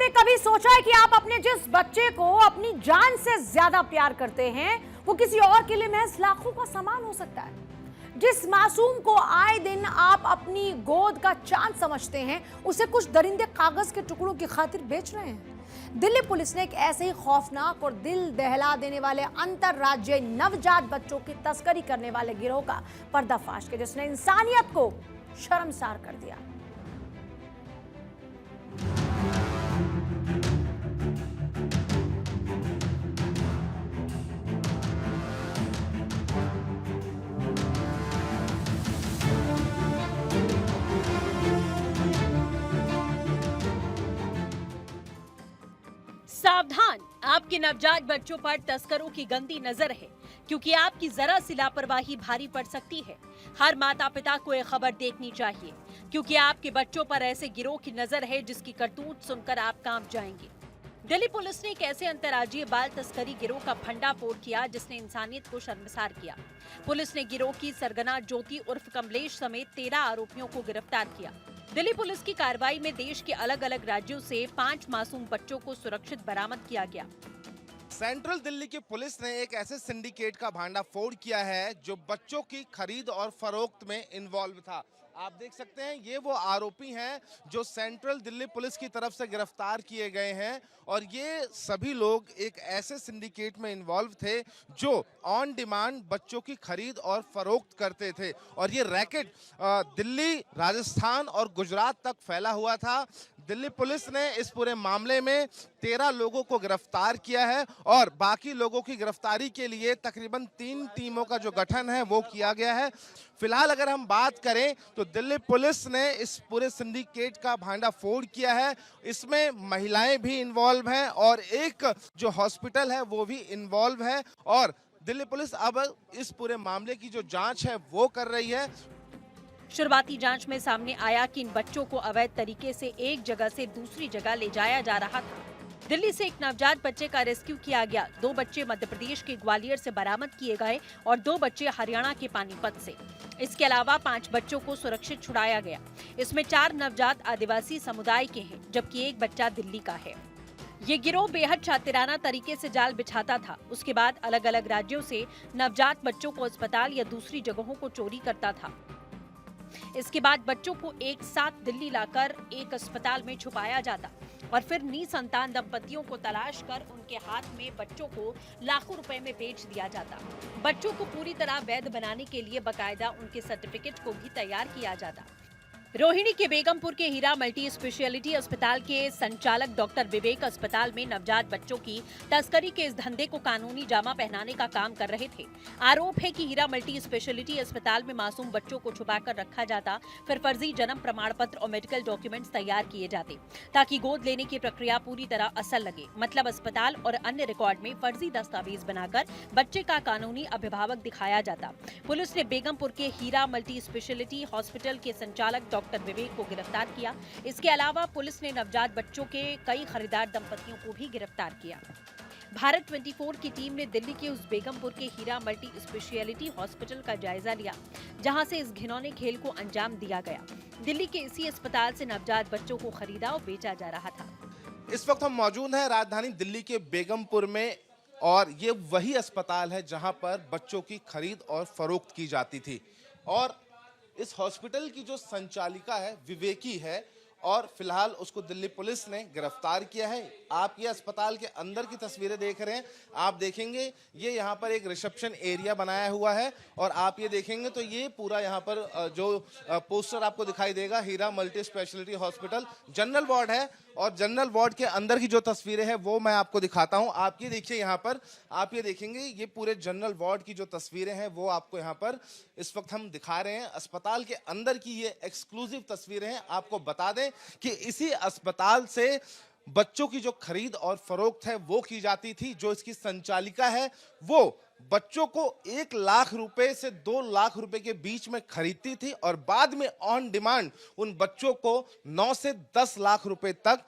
आपने कभी सोचा है कि आप अपने जिस बच्चे को अपनी जान से ज्यादा प्यार करते हैं वो किसी और के लिए महज लाखों का सामान हो सकता है? जिस मासूम को आए दिन आप अपनी गोद का चांद समझते हैं, उसे कुछ दरिंदे कागज के टुकड़ों की खातिर बेच रहे हैं। दिल्ली पुलिस ने एक ऐसे ही खौफनाक और दिल दहला देने वाले अंतरराज्यीय नवजात बच्चों की तस्करी करने वाले गिरोह का पर्दाफाश किया, जिसने इंसानियत को शर्मसार कर दिया। सावधान, आपके नवजात बच्चों पर तस्करों की गंदी नजर है, क्योंकि आपकी जरा सी लापरवाही भारी पड़ सकती है। हर माता पिता को यह खबर देखनी चाहिए, क्योंकि आपके बच्चों पर ऐसे गिरोह की नजर है जिसकी करतूत सुनकर आप कांप जाएंगे। दिल्ली पुलिस ने एक ऐसे अंतर्राज्यीय बाल तस्करी गिरोह का भंडाफोड़ किया जिसने इंसानियत को शर्मसार किया। पुलिस ने गिरोह की सरगना ज्योति उर्फ कमलेश समेत 13 आरोपियों को गिरफ्तार किया। दिल्ली पुलिस की कार्रवाई में देश के अलग अलग राज्यों से 5 मासूम बच्चों को सुरक्षित बरामद किया गया। सेंट्रल दिल्ली की पुलिस ने एक ऐसे सिंडिकेट का भांडाफोड़ किया है जो बच्चों की खरीद और फरोख्त में इन्वॉल्व था। आप देख सकते हैं ये वो आरोपी हैं जो सेंट्रल दिल्ली पुलिस की तरफ से गिरफ्तार किए गए हैं, और ये सभी लोग एक ऐसे सिंडिकेट में इन्वॉल्व थे जो ऑन डिमांड बच्चों की खरीद और फरोख्त करते थे। और ये रैकेट दिल्ली, राजस्थान और गुजरात तक फैला हुआ था। दिल्ली पुलिस ने इस पूरे मामले में 13 लोगों को गिरफ्तार किया है और बाकी लोगों की गिरफ्तारी के लिए तकरीबन 3 टीमों का जो गठन है वो किया गया है। फिलहाल अगर हम बात करें तो दिल्ली पुलिस ने इस पूरे सिंडिकेट का भांडाफोड़ किया है। इसमें महिलाएं भी इन्वॉल्व हैं और एक जो हॉस्पिटल है वो भी इन्वॉल्व है, और दिल्ली पुलिस अब इस पूरे मामले की जो जांच है वो कर रही है। शुरुआती जांच में सामने आया कि इन बच्चों को अवैध तरीके से एक जगह से दूसरी जगह ले जाया जा रहा था। दिल्ली से एक नवजात बच्चे का रेस्क्यू किया गया। 2 बच्चे मध्य प्रदेश के ग्वालियर से बरामद किए गए और 2 बच्चे हरियाणा के पानीपत से। इसके अलावा 5 बच्चों को सुरक्षित छुड़ाया गया। इसमें 4 नवजात आदिवासी समुदाय के हैं, जबकि 1 बच्चा दिल्ली का है। ये गिरोह बेहद शातिराना तरीके से जाल बिछाता था। उसके बाद अलग अलग राज्यों से नवजात बच्चों को अस्पताल या दूसरी जगहों को चोरी करता था। इसके बाद बच्चों को एक साथ दिल्ली लाकर एक अस्पताल में छुपाया जाता और फिर निसंतान दंपतियों को तलाश कर उनके हाथ में बच्चों को लाखों रुपए में बेच दिया जाता। बच्चों को पूरी तरह वैध बनाने के लिए बकायदा उनके सर्टिफिकेट को भी तैयार किया जाता। रोहिणी के बेगमपुर के हीरा मल्टी स्पेशलिटी अस्पताल के संचालक डॉक्टर विवेक अस्पताल में नवजात बच्चों की तस्करी के इस धंधे को कानूनी जामा पहनाने का काम कर रहे थे। आरोप है कि हीरा मल्टी स्पेशलिटी अस्पताल में मासूम बच्चों को छुपाकर रखा जाता, फिर फर्जी जन्म प्रमाण पत्र और मेडिकल डॉक्यूमेंट्स तैयार किए जाते ताकि गोद लेने की प्रक्रिया पूरी तरह असल लगे। मतलब अस्पताल और अन्य रिकॉर्ड में फर्जी दस्तावेज बनाकर बच्चे का कानूनी अभिभावक दिखाया जाता। पुलिस ने बेगमपुर के हीरा मल्टी स्पेशलिटी हॉस्पिटल के संचालक डॉक्टर विवेक को गिरफ्तार किया। इसके अलावा पुलिस ने नवजात बच्चों के कई खरीदार दंपतियों को भी गिरफ्तार किया। भारत 24 की टीम ने दिल्ली के उस बेगमपुर के हीरा मल्टी स्पेशलिटी हॉस्पिटल का जायजा लिया जहां से इस घिनौने खेल को अंजाम दिया गया। दिल्ली के इसी अस्पताल से नवजात बच्चों को खरीदा और बेचा जा रहा था। इस वक्त हम मौजूद हैं राजधानी दिल्ली के बेगमपुर में, और ये वही अस्पताल है जहां पर बच्चों की खरीद और फरोख्त की जाती थी। और इस हॉस्पिटल की जो संचालिका है विवेकी है, और फिलहाल उसको दिल्ली पुलिस ने गिरफ्तार किया है। आप ये अस्पताल के अंदर की तस्वीरें देख रहे हैं। आप देखेंगे ये यहाँ पर एक रिसेप्शन एरिया बनाया हुआ है, और आप ये देखेंगे तो ये पूरा यहाँ पर जो पोस्टर आपको दिखाई देगा, Heera multi speciality hospital general ward है, और जनरल वार्ड के अंदर की जो तस्वीरें हैं वो मैं आपको दिखाता हूं। आप ये देखिए, यहाँ पर आप ये देखेंगे ये पूरे जनरल वार्ड की जो तस्वीरें हैं वो आपको यहाँ पर इस वक्त हम दिखा रहे हैं। अस्पताल के अंदर की ये एक्सक्लूसिव तस्वीरें हैं। आपको बता दें कि इसी अस्पताल से बच्चों की जो खरीद और फरोख्त है वो की जाती थी। जो इसकी संचालिका है वो बच्चों को 1 लाख रुपए से 2 लाख रुपए के बीच में खरीदती थी, और बाद में ऑन डिमांड उन बच्चों को 9 से 10 लाख रुपए तक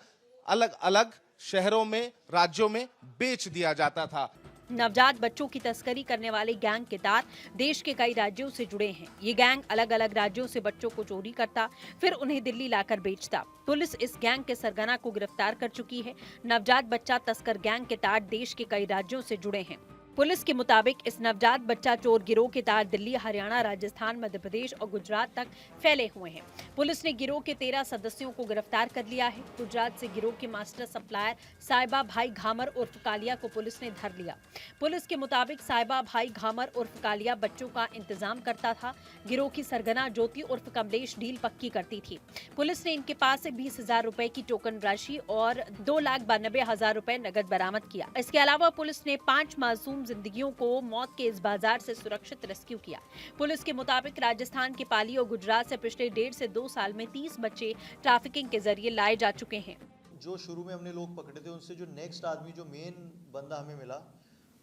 अलग अलग शहरों में, राज्यों में बेच दिया जाता था। नवजात बच्चों की तस्करी करने वाले गैंग के तार देश के कई राज्यों से जुड़े हैं। ये गैंग अलग अलग राज्यों से बच्चों को चोरी करता, फिर उन्हें दिल्ली लाकर बेचता। पुलिस इस गैंग के सरगना को गिरफ्तार कर चुकी है। नवजात बच्चा तस्कर गैंग के तार देश के कई राज्यों से जुड़े हैं। पुलिस के मुताबिक इस नवजात बच्चा चोर गिरोह के तार दिल्ली, हरियाणा, राजस्थान, मध्य प्रदेश और गुजरात तक फैले हुए हैं। पुलिस ने गिरोह के 13 सदस्यों को गिरफ्तार कर लिया है। गुजरात से गिरोह के मास्टर सप्लायर साहिबा भाई घामर उर्फ कालिया को पुलिस ने धर लिया। पुलिस के मुताबिक साहिबा भाई घामर उर्फ कालिया बच्चों का इंतजाम करता था। गिरोह की सरगना ज्योति उर्फ कमलेश डील पक्की करती थी। पुलिस ने इनके पास से 20,000 रुपए की टोकन राशि और 2,92,000 रुपए नकद बरामद किया। इसके अलावा पुलिस ने 5 मासूम जिंदगियों को मौत के इस बाजार से सुरक्षित रेस्क्यू किया। पुलिस के मुताबिक राजस्थान के पाली और गुजरात से पिछले 1.5 से 2 साल में 30 बच्चे ट्रैफिकिंग के जरिए लाए जा चुके हैं। जो शुरू में हमने लोग पकड़े थे, उनसे जो नेक्स्ट आदमी, जो मेन बंदा हमें मिला,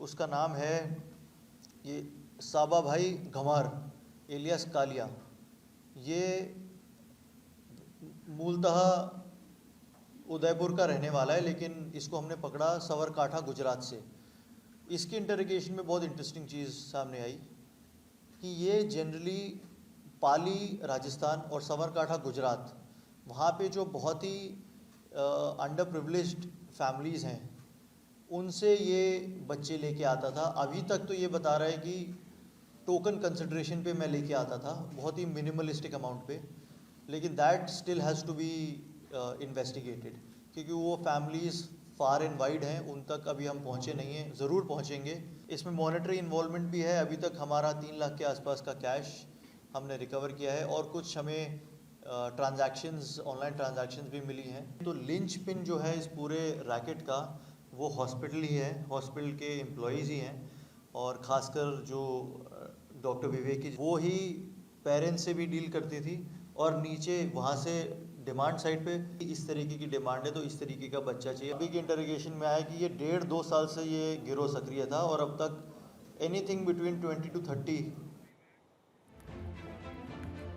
उसका नाम है ये साबा भाई घमार एलियास कालिया। ये मूलतः उदयपुर का रहने वाला है, लेकिन इसको हमने पकड़ा सवरकाठा गुजरात से। इसकी इंटरोगेशन में बहुत इंटरेस्टिंग चीज़ सामने आई कि ये जनरली पाली राजस्थान और सवरकाठा गुजरात, वहाँ पे जो बहुत ही अंडर प्रिविलेज्ड फैमिलीज़ हैं, उनसे ये बच्चे लेके आता था। अभी तक तो ये बता रहा है कि टोकन कंसिडरेशन पे मैं लेके आता था, बहुत ही मिनिमलिस्टिक अमाउंट पे, लेकिन that still has to be investigated, क्योंकि वो फैमिलीज़ फार एंड वाइड हैं, उन तक अभी हम पहुँचे नहीं हैं, ज़रूर पहुँचेंगे। इसमें मॉनेटरी इन्वॉल्वमेंट भी है। अभी तक हमारा 3 लाख के आसपास का कैश हमने रिकवर किया है और कुछ हमें ट्रांजैक्शंस, ऑनलाइन ट्रांजैक्शंस भी मिली हैं। तो लिंच पिन जो है इस पूरे रैकेट का, वो हॉस्पिटल ही है, हॉस्पिटल के एम्प्लॉयज़ ही हैं, और ख़ासकर जो डॉक्टर विवेक, वो ही पेरेंट्स से भी डील करती थी, और नीचे वहाँ से डिमांड साइड पे इस तरीके की डिमांड है तो इस तरीके का बच्चा चाहिए। अभी की इंटरोगेशन में आया कि ये 1.5-2 साल से ये गिरोह सक्रिय था और अब तक एनीथिंग बिटवीन 20 to 30